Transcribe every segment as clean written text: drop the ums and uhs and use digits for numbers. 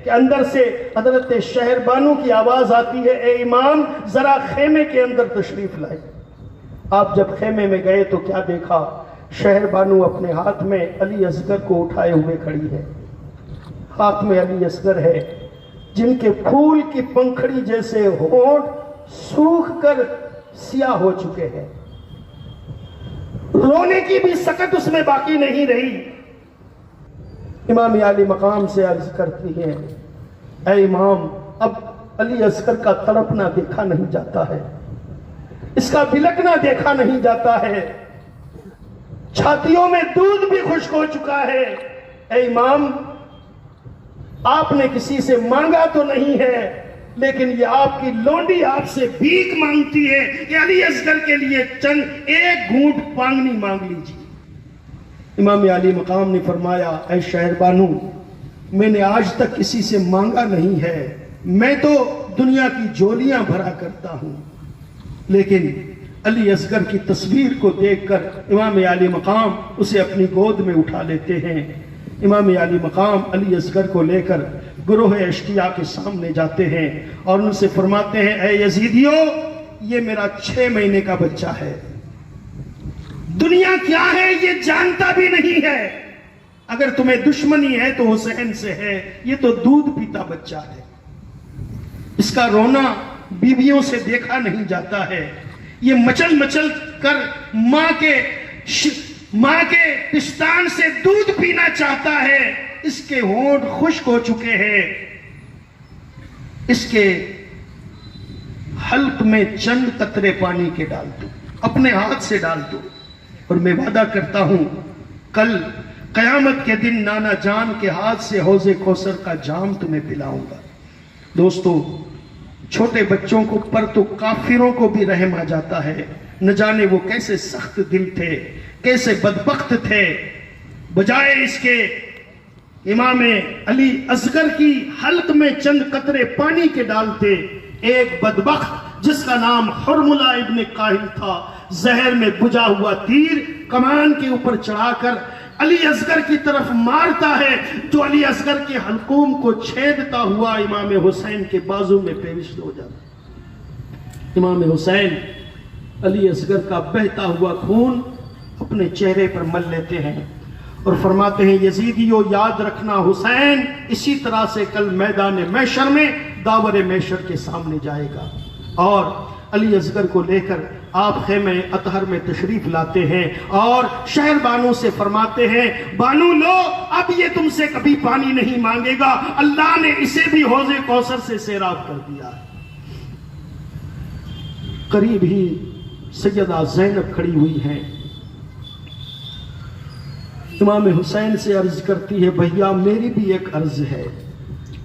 कि अंदर से हजरत शहरबानू की आवाज आती है, ए इमाम जरा खेमे के अंदर तशरीफ लाए। आप जब खेमे में गए तो क्या देखा? शहरबानू अपने हाथ में अली असगर को उठाए हुए खड़ी है। हाथ में अली असगर है जिनके फूल की पंखड़ी जैसे होंठ सूख कर सियाह हो चुके हैं, रोने की भी सकत उसमें बाकी नहीं रही। इमाम आली मकाम से अर्ज करती है, ऐ इमाम अब अली असगर का तड़पना देखा नहीं जाता है, इसका बिलकना देखा नहीं जाता है, छातियों में दूध भी खुश्क हो चुका है। ऐ इमाम आपने किसी से मांगा तो नहीं है, लेकिन ये आपकी लोंडी आपसे भीख मांगती है कि अली असगर के लिए चंद एक घूंट पानी मांग लीजिए। इमाम आली मकाम ने फरमाया, ऐ शहरबानू मैंने आज तक किसी से मांगा नहीं है, मैं तो दुनिया की झोलियां भरा करता हूं। लेकिन अली असगर की तस्वीर को देखकर इमाम आली मकाम उसे अपनी गोद में उठा लेते हैं। इमाम आली मकाम अली असगर को लेकर गुरोह अश्किया के सामने जाते हैं और उनसे फरमाते हैं, ऐ यजीदियो ये मेरा 6 महीने का बच्चा है, दुनिया क्या है ये जानता भी नहीं है, अगर तुम्हें दुश्मनी है तो हुसैन से है, ये तो दूध पीता बच्चा है, इसका रोना बीवियों से देखा नहीं जाता है, ये मचल मचल कर मां के पिस्तान से दूध पीना चाहता है, इसके होंठ खुश्क हो चुके हैं, इसके हल्क में चंद कतरे पानी के डाल दो, अपने हाथ से डाल दो, और मैं वादा करता हूं कल कयामत के दिन नाना जान के हाथ से हौजे कौसर का जाम तुम्हें पिलाऊंगा। दोस्तों छोटे बच्चों को पर तो काफिरों को भी रहम आ जाता है, न जाने वो कैसे सख्त दिल थे, कैसे बदबख्त थे। बजाय इसके इमाम अली असगर की हल्क में चंद कतरे पानी के डालते, एक बदबख्त जिसका नाम हुरमुला इब्न काहिल था, जहर में बुझा हुआ तीर कमान के ऊपर चढ़ाकर अली असगर की तरफ मारता है, जो अली असगर के हलकूम को छेदता हुआ इमाम हुसैन के बाजू में पेविश हो जाता। इमाम हुसैन अली असगर का बहता हुआ खून अपने चेहरे पर मल लेते हैं और फरमाते हैं, यजीदियो याद रखना हुसैन इसी तरह से कल मैदान मैशर में दावर मैशर के सामने जाएगा। और अली असगर को लेकर आप खेमे अतहर में तशरीफ लाते हैं और शहर बानू से फरमाते हैं, बानू लो अब ये तुमसे कभी पानी नहीं मांगेगा, अल्लाह ने इसे भी हौजे कौसर से सैराब कर दिया। करीब ही सैयदा ज़ैनब खड़ी हुई हैं, इमाम हुसैन से अर्ज करती है, भैया मेरी भी एक अर्ज है,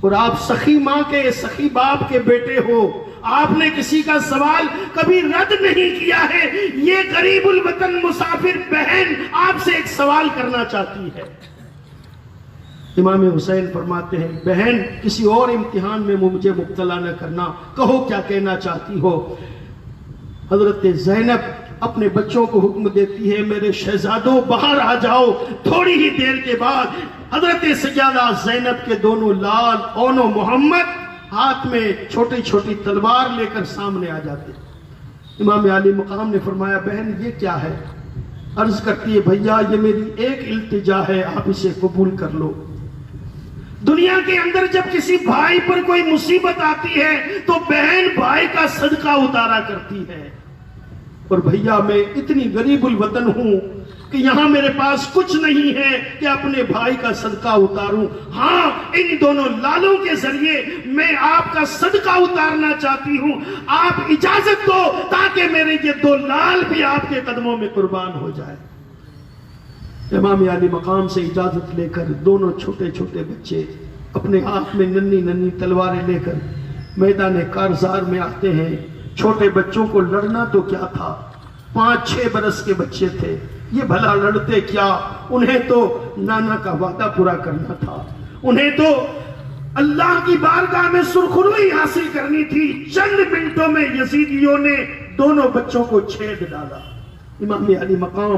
और आप सखी माँ के सखी बाप के बेटे हो, आपने किसी का सवाल कभी रद्द नहीं किया है, ये गरीबुल वतन मुसाफिर बहन आपसे एक सवाल करना चाहती है। इमाम हुसैन फरमाते हैं, बहन किसी और इम्तिहान में मुझे मुब्तला न करना, कहो क्या कहना चाहती हो। हजरत ज़ैनब अपने बच्चों को हुक्म देती है, मेरे शहजादों बाहर आ जाओ। थोड़ी ही देर के बाद हजरत सैयदा ज़ैनब के दोनों लाल ओनो मोहम्मद हाथ में छोटी छोटी तलवार लेकर सामने आ जाते। इमाम आली मकाम ने फरमाया, बहन ये क्या है? अर्ज करती है, भैया ये मेरी एक इल्तिजा है, आप इसे कबूल कर लो। दुनिया के अंदर जब किसी भाई पर कोई मुसीबत आती है तो बहन भाई का सदका उतारा करती है, और भैया मैं इतनी गरीबुल वतन हूं कि यहां मेरे पास कुछ नहीं है कि अपने भाई का सदका उतारूं। हाँ, इन दोनों लालों के जरिए मैं आपका सदका उतारना चाहती हूं, आप इजाजत दो ताकि मेरे ये 2 लाल भी आपके कदमों में कुर्बान हो जाए। इमाम आली मकाम से इजाजत लेकर दोनों छोटे छोटे बच्चे अपने हाथ में नन्ही नन्ही तलवारें लेकर मैदान कारजार में आते हैं। छोटे बच्चों को लड़ना तो क्या था, 5-6 बरस के बच्चे थे, ये भला लड़ते क्या, उन्हें तो नाना का वादा पूरा करना था, उन्हें तो अल्लाह की बारगाह में सुरखरुई हासिल करनी थी। चंद मिनटों में यजीदियों ने दोनों बच्चों को छेद डाला। इमाम अली मकाम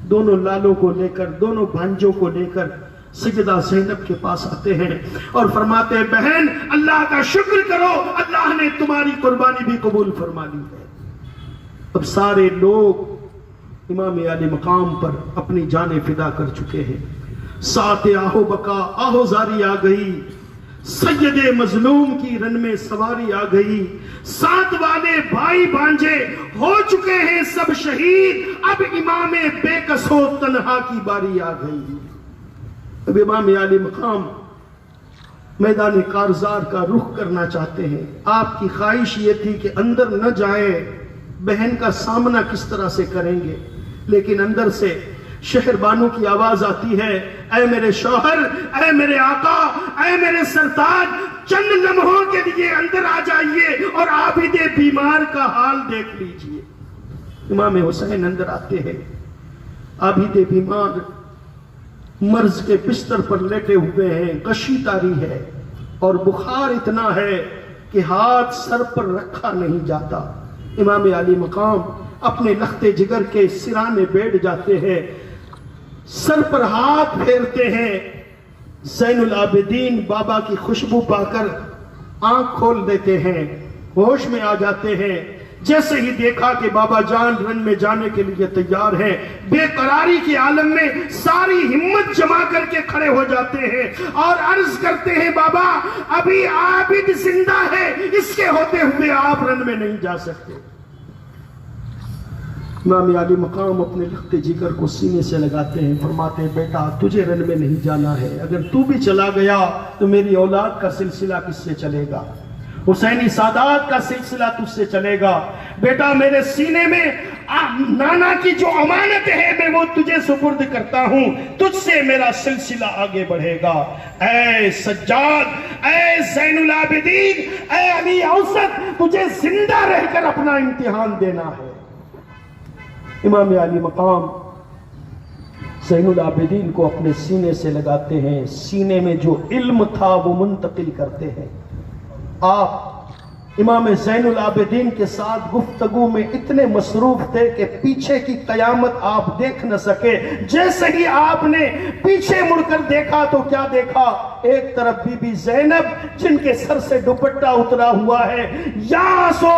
दोनों लालों को लेकर, दोनों भांजों को लेकर सैयदा ज़ैनब के पास आते हैं और फरमाते हैं, बहन अल्लाह का शुक्र करो, अल्लाह ने तुम्हारी कुर्बानी भी कबूल फरमा ली है। अब सारे लोग इमाम आले मकाम पर अपनी जानें फिदा कर चुके हैं। साथ आहो बका आहोजारी आ गई, सैयदे मजलूम की रन में सवारी आ गई, साथ वाले भाई भांजे हो चुके हैं सब शहीद, अब इमामे बेकसो तन्हा की बारी आ गई। अब इमाम आले मकाम मैदान कारजार का रुख करना चाहते हैं। आपकी ख्वाहिश ये थी कि अंदर न जाए, बहन का सामना किस तरह से करेंगे, लेकिन अंदर से शहर बानू की आवाज आती है, ऐ मेरे शौहर, ऐ मेरे आका, ऐ मेरे सरताज, चंद लम्हों के लिए अंदर आ जाइए और आबिदे बीमार का हाल देख लीजिए। इमाम हुसैन अंदर आते हैं। आबिदे बीमार मर्ज के बिस्तर पर लेटे हुए हैं, कशी तारी है और बुखार इतना है कि हाथ सर पर रखा नहीं जाता। इमाम आली मकाम अपने लख्ते जिगर के सिराने बैठ जाते हैं, सर पर हाथ फेरते हैं। ज़ैनुल आबिदीन बाबा की खुशबू पाकर आंख खोल देते हैं, होश में आ जाते हैं। जैसे ही देखा कि बाबा जान रन में जाने के लिए तैयार हैं, बेकरारी के आलम में सारी हिम्मत जमा करके खड़े हो जाते हैं और अर्ज करते हैं, बाबा अभी आबिद जिंदा है, इसके होते हुए आप रन में नहीं जा सकते। इमाम आली मकाम अपने लख्ते जिगर को सीने से लगाते हैं, फरमाते हैं, बेटा तुझे रन में नहीं जाना है, अगर तू भी चला गया तो मेरी औलाद का सिलसिला किससे चलेगा, हुसैनी सादात का सिलसिला तुझसे चलेगा। बेटा मेरे सीने में नाना की जो अमानत है मैं वो तुझे सुपुर्द करता हूं, तुझसे मेरा सिलसिला आगे बढ़ेगा। ऐ सज्जाद, ऐ ज़ैनुल आबिदीन, ऐ अली औसत, तुझे जिंदा रहकर अपना इम्तिहान देना है। इमाम आली मकाम ज़ैनुल आबिदीन को अपने सीने से लगाते हैं, सीने में जो इल्म था वो मुंतकिल करते हैं। आप इमाम ज़ैनुल आबिदीन के साथ गुफ्तगू में इतने मसरूफ थे कि पीछे की कयामत आप देख न सके। जैसे ही आपने पीछे मुड़कर देखा तो क्या देखा, एक तरफ बीबी ज़ैनब जिनके सर से दुपट्टा उतरा हुआ है, या सो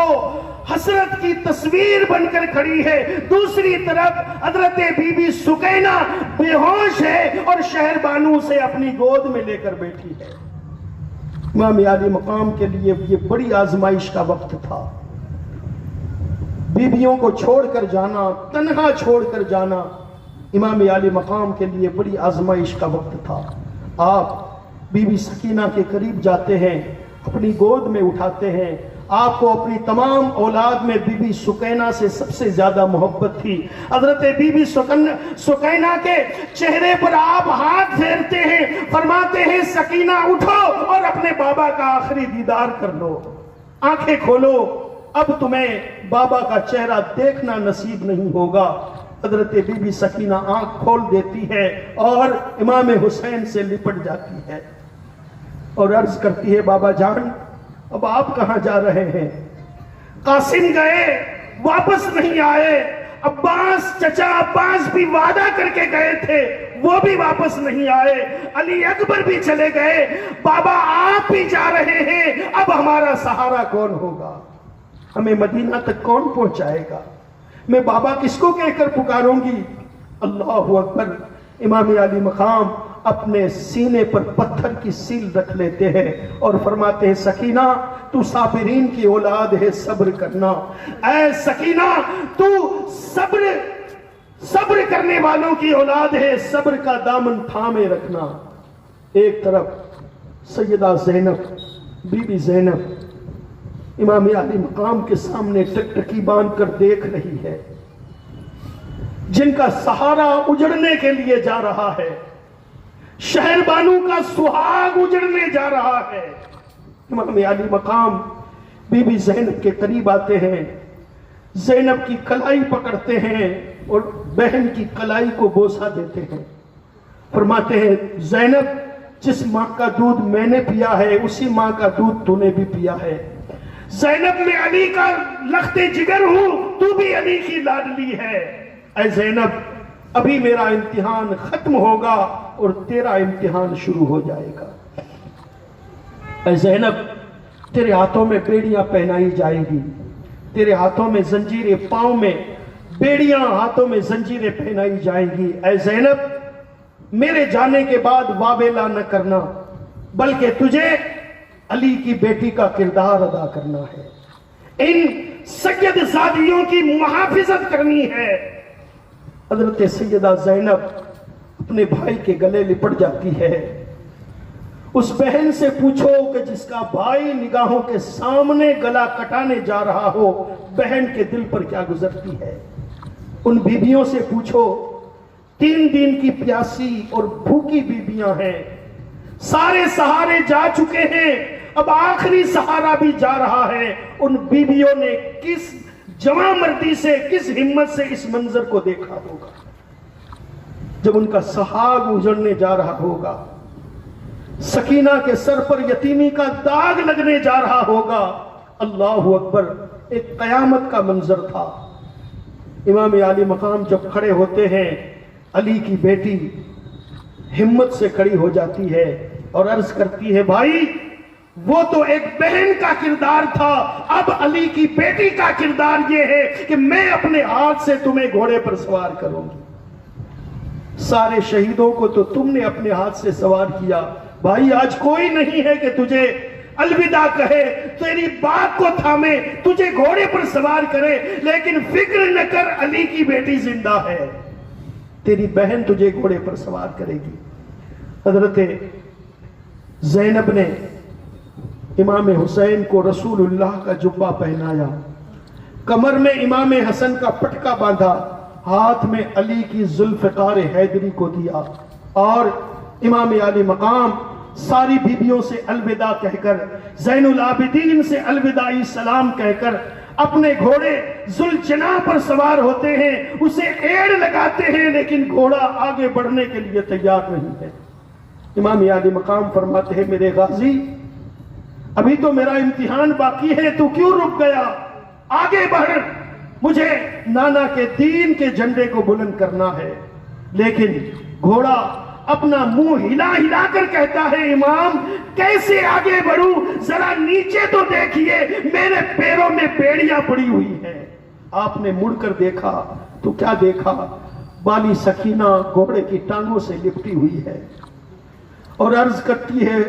हसरत की तस्वीर बनकर खड़ी है, दूसरी तरफ हजरत बीबी सुकैना बेहोश है और शहर बानू से अपनी गोद में लेकर बैठी है। इमाम आली मकाम के लिए ये बड़ी आजमाइश का वक्त था। बीबियों को छोड़कर जाना, तन्हा छोड़कर जाना इमाम आली मकाम के लिए बड़ी आजमाइश का वक्त था। आप बीबी सकीना के करीब जाते हैं, अपनी गोद में उठाते हैं। आपको अपनी तमाम औलाद में बीबी सुकैना से सबसे ज्यादा मोहब्बत थी। हजरत बीबी सुकैना के चेहरे पर आप हाथ फेरते हैं, फरमाते हैं, सकीना उठो और अपने बाबा का आखिरी दीदार कर लो, आंखें खोलो, अब तुम्हें बाबा का चेहरा देखना नसीब नहीं होगा। हजरत बीबी सकीना आंख खोल देती है और इमाम हुसैन से लिपट जाती है और अर्ज करती है, बाबा जान अब आप कहां जा रहे हैं? कासिम गए, वापस नहीं आए। अब्बास, चचा अब्बास भी वादा करके गए थे, वो भी वापस नहीं आए। अली अकबर भी चले गए, बाबा आप भी जा रहे हैं, अब हमारा सहारा कौन होगा? हमें मदीना तक कौन पहुंचाएगा? मैं बाबा किसको कहकर पुकारूंगी? अल्लाहु अकबर। इमाम आली मकाम अपने सीने पर पत्थर की सील रख लेते हैं और फरमाते हैं, सकीना तू साबिरीन की औलाद है, सब्र करना। ऐ सकीना तू सब्र करने वालों की औलाद है, सब्र का दामन थामे रखना। एक तरफ सैयदा ज़ैनब, बीबी ज़ैनब इमाम आली मकाम के सामने टकटकी बांध कर देख रही है, जिनका सहारा उजड़ने के लिए जा रहा है, शहर बानू का सुहाग उजड़ने जा रहा है। इमाम आली मकाम बीबी ज़ैनब के करीब आते हैं, ज़ैनब की कलाई पकड़ते हैं और बहन की कलाई को बोसा देते हैं। फरमाते हैं, ज़ैनब जिस माँ का दूध मैंने पिया है उसी माँ का दूध तूने भी पिया है। ज़ैनब मैं अली का लख्ते जिगर हूं, तू भी अली की लाडली है। ऐ ज़ैनब अभी मेरा इम्तिहान खत्म होगा, और तेरा इम्तिहान शुरू हो जाएगा। ऐ ज़ैनब, तेरे हाथों में बेड़ियां पहनाई जाएगी, तेरे हाथों में जंजीरें, पांव में बेड़ियां, हाथों में जंजीरें पहनाई जाएंगी। ऐ ज़ैनब, मेरे जाने के बाद वावेला न करना, बल्कि तुझे अली की बेटी का किरदार अदा करना है, इन सैयद ज़ादियों की मुहाफिजत करनी है। हज़रत सैयदा ज़ैनब अपने भाई के गले लिपट जाती है। उस बहन से पूछो कि जिसका भाई निगाहों के सामने गला कटाने जा रहा हो, बहन के दिल पर क्या गुजरती है। उन बीबियों से पूछो, 3 दिन की प्यासी और भूखी बीबियां हैं, सारे सहारे जा चुके हैं, अब आखिरी सहारा भी जा रहा है। उन बीबियों ने किस जवां मर्दी से, किस हिम्मत से इस मंजर को देखा होगा जब उनका सहाग उजड़ने जा रहा होगा, सकीना के सर पर यतीमी का दाग लगने जा रहा होगा। अल्लाहु अकबर, एक कयामत का मंजर था। इमाम आली मकाम जब खड़े होते हैं, अली की बेटी हिम्मत से खड़ी हो जाती है और अर्ज करती है, भाई वो तो एक बहन का किरदार था, अब अली की बेटी का किरदार ये है कि मैं अपने हाथ से तुम्हें घोड़े पर सवार करूंगी। सारे शहीदों को तो तुमने अपने हाथ से सवार किया, भाई आज कोई नहीं है कि तुझे अलविदा कहे, तेरी बात को थामे, तुझे घोड़े पर सवार करे, लेकिन फिक्र न कर, अली की बेटी जिंदा है, तेरी बहन तुझे घोड़े पर सवार करेगी। हजरत ज़ैनब ने इमाम हुसैन को रसूलुल्लाह का जुब्बा पहनाया, कमर में इमाम हसन का पटका बांधा, हाथ में अली की जुल्फ़िकार हैदरी को दिया और इमाम आली मकाम सारी बीबियों से अलविदा कहकर, ज़ैनुल आबिदीन से अलविदाई सलाम कहकर अपने घोड़े जुल्जना पर सवार होते हैं, उसे एड़ लगाते हैं, लेकिन घोड़ा आगे बढ़ने के लिए तैयार नहीं है। इमाम आली मकाम फरमाते हैं, मेरे गाजी, अभी तो मेरा इम्तिहान बाकी है, तू क्यों रुक गया, आगे बढ़, मुझे नाना के दीन के झंडे को बुलंद करना है। लेकिन घोड़ा अपना मुंह हिला हिला कर कहता है, इमाम कैसे आगे बढ़ूं, जरा नीचे तो देखिए, मेरे पैरों में बेड़ियां पड़ी हुई हैं। आपने मुड़कर देखा तो क्या देखा, बाली सकीना घोड़े की टांगों से लिपटी हुई है और अर्ज करती है,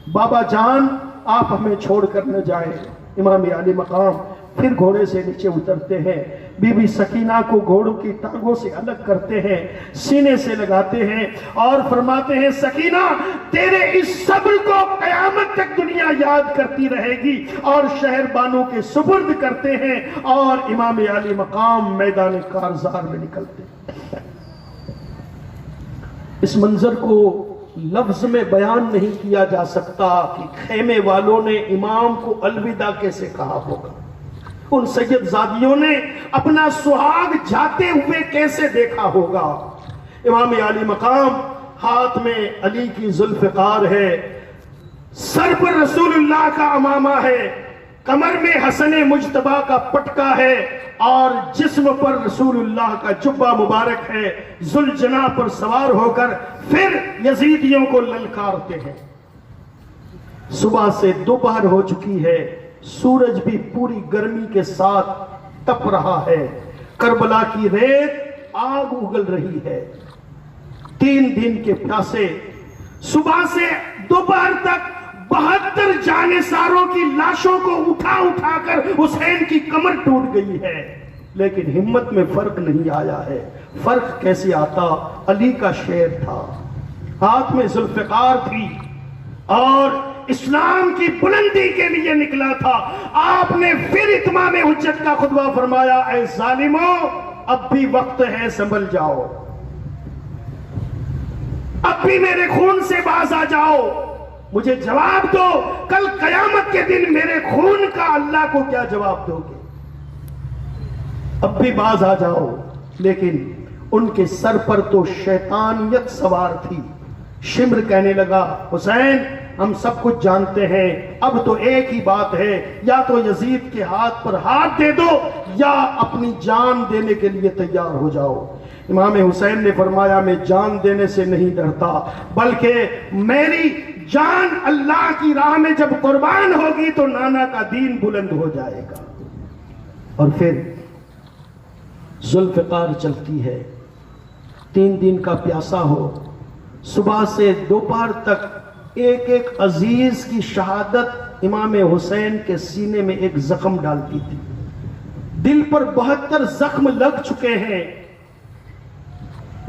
बाबा जान आप हमें छोड़कर न जाएं। इमाम आली मकाम फिर घोड़े से नीचे उतरते हैं, बीबी सकीना को घोड़ों की टांगों से अलग करते हैं, सीने से लगाते हैं और फरमाते हैं, सकीना तेरे इस सब्र को कयामत तक दुनिया याद करती रहेगी, और शहर बानों के सुपुर्द करते हैं और इमाम आली मकाम मैदान कारज़ार में निकलते हैं। इस मंजर को लफ्ज में बयान नहीं किया जा सकता कि खेमे वालों ने इमाम को अलविदा कैसे कहा होगा, उन सैयद ज़ादियों ने अपना सुहाग जाते हुए कैसे देखा होगा। इमाम आली मकाम हाथ में अली की जुल्फ़िकार है, सर पर रसूलुल्लाह का अमामा है, कमर में हसन मुज्तबा का पटका है और जिस्म पर रसूलुल्लाह का जुब्बा मुबारक है। जुल्जना पर सवार होकर फिर यजीदियों को ललकारते हैं। सुबह से दोपहर हो चुकी है, सूरज भी पूरी गर्मी के साथ तप रहा है, करबला की रेत आग उगल रही है। 3 दिन के प्यासे, सुबह से दोपहर तक 72 जानेसारों की लाशों को उठा उठाकर हुसैन की कमर टूट गई है, लेकिन हिम्मत में फर्क नहीं आया है। फर्क कैसे आता, अली का शेर था, हाथ में जुल्फ़िकार थी और इस्लाम की बुलंदी के लिए निकला था। आपने फिर इत्माम हुज्जत का खुतबा फरमाया, ऐ जालिमों अब भी वक्त है, संभल जाओ, अब भी मेरे खून से बाज आ जाओ, मुझे जवाब दो, कल कयामत के दिन मेरे खून का अल्लाह को क्या जवाब दोगे, अब भी बाज आ जाओ। लेकिन उनके सर पर तो शैतानियत सवार थी। शिम्र कहने लगा, हुसैन हम सब कुछ जानते हैं, अब तो एक ही बात है, या तो यजीद के हाथ पर हाथ दे दो या अपनी जान देने के लिए तैयार हो जाओ। इमाम हुसैन ने फरमाया मैं जान देने से नहीं डरता, बल्कि मेरी जान अल्लाह की राह में जब कुर्बान होगी तो नाना का दीन बुलंद हो जाएगा। और फिर जुल्फ़िकार चलती है, 3 दिन का प्यासा हो, सुबह से दोपहर तक एक एक अजीज की शहादत इमाम हुसैन के सीने में एक जख्म डालती थी। दिल पर 72 जख्म लग चुके हैं।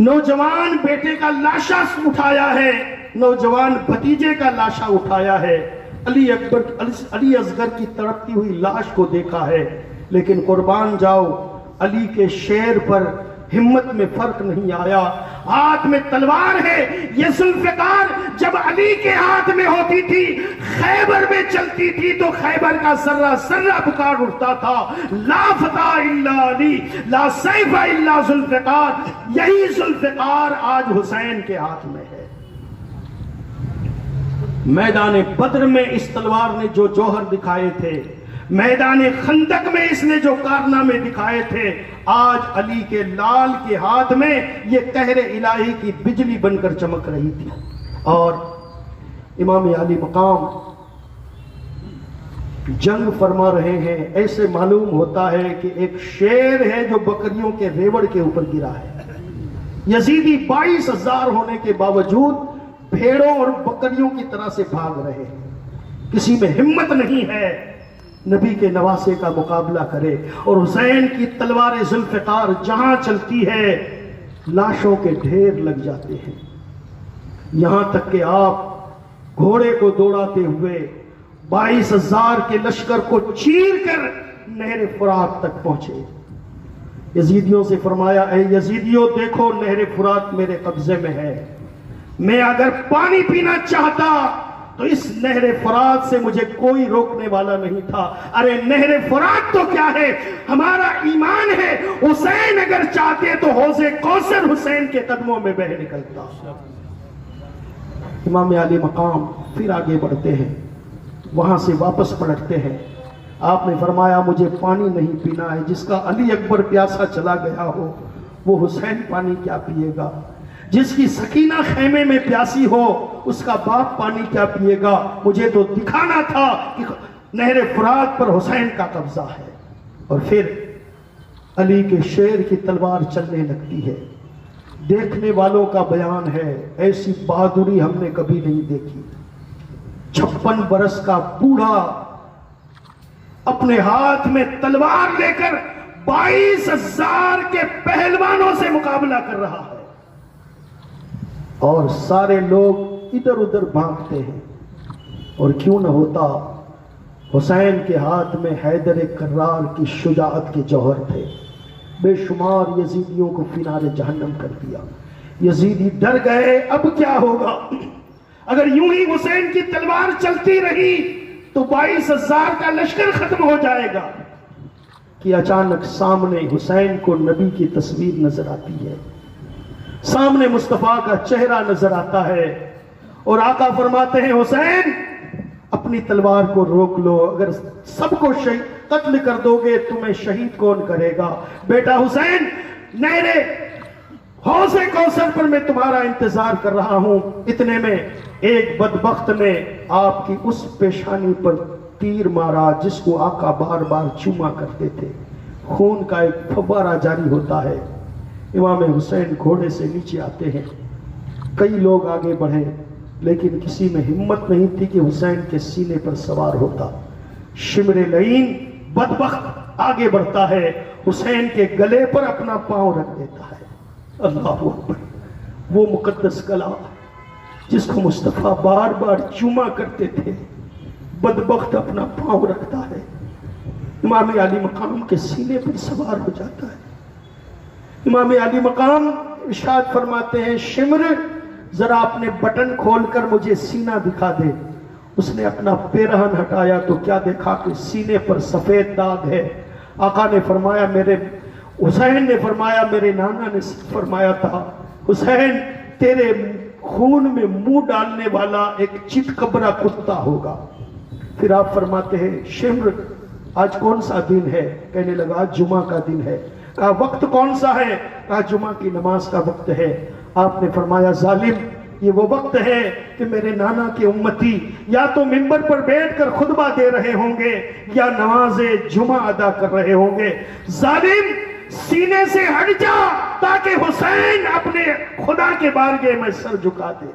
नौजवान बेटे का लाशा उठाया है, नौजवान भतीजे का लाशा उठाया है, अली असगर की तड़पती हुई लाश को देखा है, लेकिन कुर्बान जाओ अली के शेर पर हिम्मत में फर्क नहीं आया। हाथ में तलवार है। ये जुल्फ़िकार जब अली के हाथ में होती थी, खैबर में चलती थी तो खैबर का सर्रा सर्रा पुकार उठता था, ला फता इल्ला अली, ला सैफा इल्ला जुल्फ़िकार। यही जुल्फ़िकार आज हुसैन के हाथ में है। मैदान बद्र में इस तलवार ने जो जौहर दिखाए थे, मैदान खंदक में इसने जो कारनामे दिखाए थे, आज अली के लाल के हाथ में ये कहरे इलाही की बिजली बनकर चमक रही थी। और इमाम अली मकाम जंग फरमा रहे हैं। ऐसे मालूम होता है कि एक शेर है जो बकरियों के रेवड़ के ऊपर गिरा है। यजीदी 22,000 होने के बावजूद भेड़ों और बकरियों की तरह से भाग रहे हैं। किसी में हिम्मत नहीं है नबी के नवासे का मुकाबला करे। और हुसैन की तलवार जुल्फ़िकार जहां चलती है लाशों के ढेर लग जाते हैं। यहां तक कि आप घोड़े को दौड़ाते हुए 22,000 के लश्कर को चीर कर नहर फुरात तक पहुंचे। यजीदियों से फरमाया, ऐ यजीदियों देखो नहर फुरात मेरे कब्जे में है, मैं अगर पानी पीना चाहता तो इस नहर फुरात से मुझे कोई रोकने वाला नहीं था। अरे नहर फुरात तो क्या है, हमारा ईमान है। हुसैन अगर चाहते तो हौज़े कौसर हुसैन के कदमों में बह निकलता। इमाम अली मकाम फिर आगे बढ़ते हैं, वहां से वापस पलटते हैं। आपने फरमाया मुझे पानी नहीं पीना है। जिसका अली अकबर प्यासा चला गया हो वो हुसैन पानी क्या पिएगा। जिसकी सकीना खेमे में प्यासी हो उसका बाप पानी क्या पिएगा। मुझे तो दिखाना था कि नहर फुरात पर हुसैन का कब्जा है। और फिर अली के शेर की तलवार चलने लगती है। देखने वालों का बयान है, ऐसी बहादुरी हमने कभी नहीं देखी। 56 बरस का बूढ़ा अपने हाथ में तलवार लेकर 22,000 के पहलवानों से मुकाबला कर रहा है और सारे लोग इधर उधर भागते हैं। और क्यों न होता, हुसैन के हाथ में हैदर कर्रार की शुजाअत के जौहर थे। बेशुमार यजीदियों को फिनारे जहन्नम कर दिया। यजीदी डर गए, अब क्या होगा। अगर यूं ही हुसैन की तलवार चलती रही तो 22,000 का लश्कर खत्म हो जाएगा। कि अचानक सामने हुसैन को नबी की तस्वीर नजर आती है, सामने मुस्तफा का चेहरा नजर आता है और आका फरमाते हैं हुसैन अपनी तलवार को रोक लो, अगर सबको कत्ल कर दोगे तुम्हें शहीद कौन करेगा। बेटा हुसैन, नहरे हौज़े कौसर पर मैं तुम्हारा इंतजार कर रहा हूं। इतने में एक बदबख्त ने आपकी उस पेशानी पर तीर मारा जिसको आका बार बार चूमा करते थे। खून का एक फव्वारा जारी होता है। इमाम हुसैन घोड़े से नीचे आते हैं। कई लोग आगे बढ़े लेकिन किसी में हिम्मत नहीं थी कि हुसैन के सीने पर सवार होता। शिमरे लईन बदबख्त आगे बढ़ता है, हुसैन के गले पर अपना पांव रख देता है। अल्लाह अकबर। वो मुकद्दस गला जिसको मुस्तफा बार बार चूमा करते थे, बदबख्त अपना पांव रखता है, इमाम अली मकाम के सीने पर सवार हो जाता है। इमाम अली मकाम इरशाद फरमाते हैं, शिमर जरा अपने बटन खोलकर मुझे सीना दिखा दे। उसने अपना पेरहन हटाया तो क्या देखा कि सीने पर सफेद दाग है। आका ने फरमाया, मेरे हुसैन ने फरमाया, मेरे नाना ने फरमाया था, हुसैन तेरे खून में मुंह डालने वाला एक चितकबरा कुत्ता होगा। फिर आप फरमाते हैं, शिमर आज कौन सा दिन है। कहने लगा जुमा का दिन है। कहा वक्त कौन सा है? कहा जुमा की नमाज का वक्त है। आपने फरमाया जालिम, ये वो वक्त है कि मेरे नाना के उम्मती या तो मिंबर पर बैठकर खुतबा दे रहे होंगे या नमाज़े जुमा अदा कर रहे होंगे। जालिम, सीने से हट जा ताकि हुसैन अपने खुदा के बारगाह में सर झुका दे।